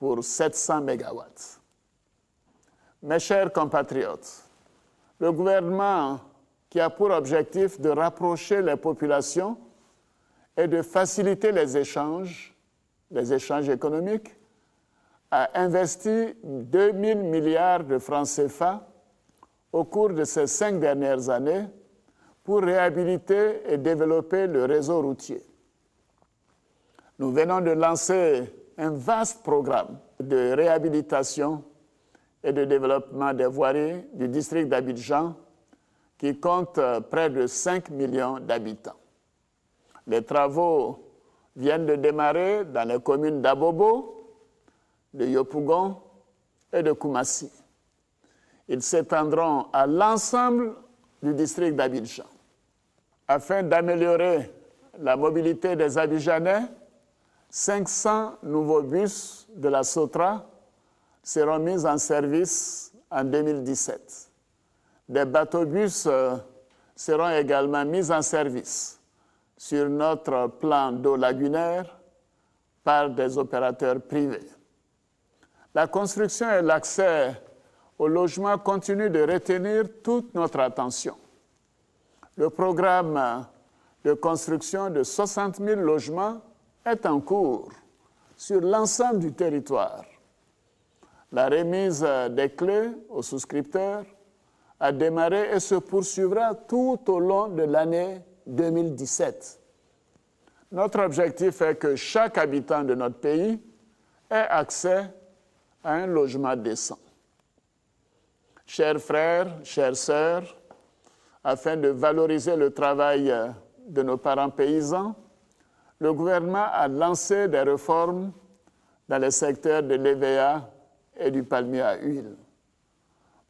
pour 700 MW. Mes chers compatriotes, le gouvernement qui a pour objectif de rapprocher les populations et de faciliter les échanges économiques, a investi 2 000 milliards de francs CFA au cours de ces 5 dernières années pour réhabiliter et développer le réseau routier. Nous venons de lancer un vaste programme de réhabilitation et de développement des voiries du district d'Abidjan qui compte près de 5 millions d'habitants. Les travaux viennent de démarrer dans les communes d'Abobo, de Yopougon et de Koumassi. Ils s'étendront à l'ensemble du district d'Abidjan. Afin d'améliorer la mobilité des Abidjanais, 500 nouveaux bus de la SOTRA seront mis en service en 2017. Des bateaux-bus seront également mis en service sur notre plan d'eau lagunaire par des opérateurs privés. La construction et l'accès au logement continuent de retenir toute notre attention. Le programme de construction de 60 000 logements est en cours sur l'ensemble du territoire. La remise des clés aux souscripteurs a démarré et se poursuivra tout au long de l'année 2017. Notre objectif est que chaque habitant de notre pays ait accès à un logement décent. Chers frères, chères sœurs, afin de valoriser le travail de nos parents paysans, le gouvernement a lancé des réformes dans les secteurs de l'EVA et du palmier à huile.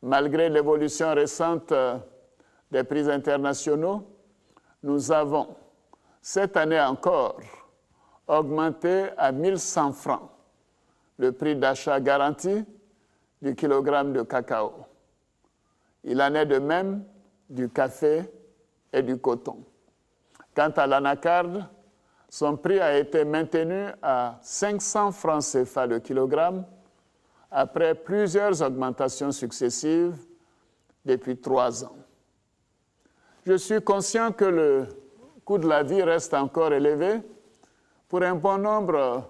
Malgré l'évolution récente des prix internationaux, nous avons, cette année encore, augmenté à 1 100 francs le prix d'achat garanti du kilogramme de cacao. Il en est de même du café et du coton. Quant à l'anacarde, son prix a été maintenu à 500 francs CFA le kilogramme après plusieurs augmentations successives depuis 3 ans. Je suis conscient que le coût de la vie reste encore élevé pour un bon nombre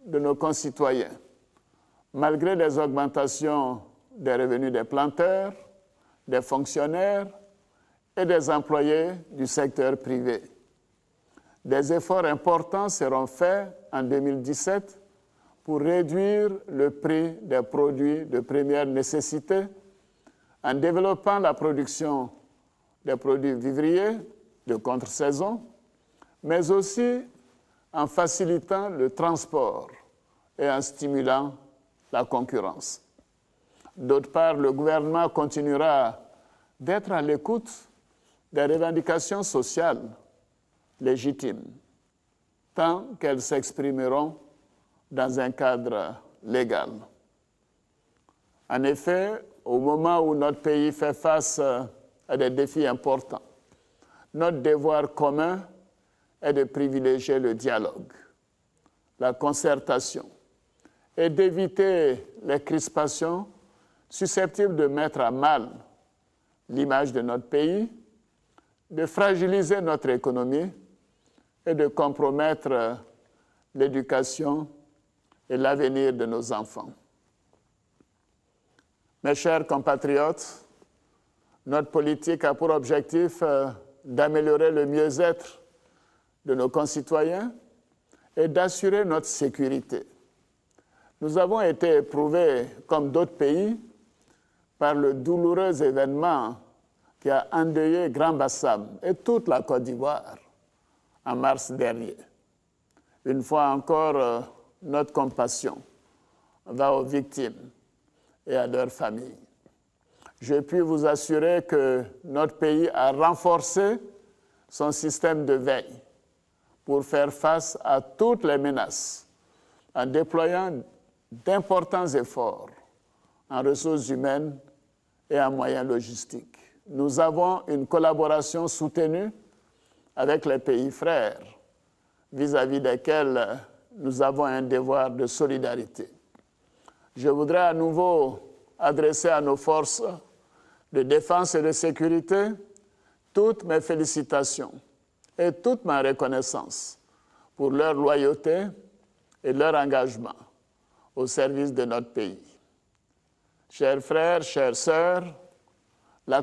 de nos concitoyens, malgré les augmentations des revenus des planteurs, des fonctionnaires et des employés du secteur privé. Des efforts importants seront faits en 2017 pour réduire le prix des produits de première nécessité en développant la production des produits vivriers de contre-saison, mais aussi en facilitant le transport et en stimulant la concurrence. D'autre part, le gouvernement continuera d'être à l'écoute des revendications sociales légitimes, tant qu'elles s'exprimeront dans un cadre légal. En effet, au moment où notre pays fait face à des défis importants, notre devoir commun est de privilégier le dialogue, la concertation et d'éviter les crispations susceptibles de mettre à mal l'image de notre pays, de fragiliser notre économie et de compromettre l'éducation et l'avenir de nos enfants. Mes chers compatriotes, notre politique a pour objectif d'améliorer le mieux-être de nos concitoyens et d'assurer notre sécurité. Nous avons été éprouvés, comme d'autres pays, par le douloureux événement qui a endeuillé Grand-Bassam et toute la Côte d'Ivoire en mars dernier. Une fois encore, notre compassion va aux victimes et à leurs familles. Je puis vous assurer que notre pays a renforcé son système de veille pour faire face à toutes les menaces en déployant d'importants efforts en ressources humaines et en moyens logistiques. Nous avons une collaboration soutenue avec les pays frères, vis-à-vis desquels nous avons un devoir de solidarité. Je voudrais à nouveau adresser à nos forces de défense et de sécurité toutes mes félicitations et toute ma reconnaissance pour leur loyauté et leur engagement au service de notre pays. Chers frères, chères sœurs, la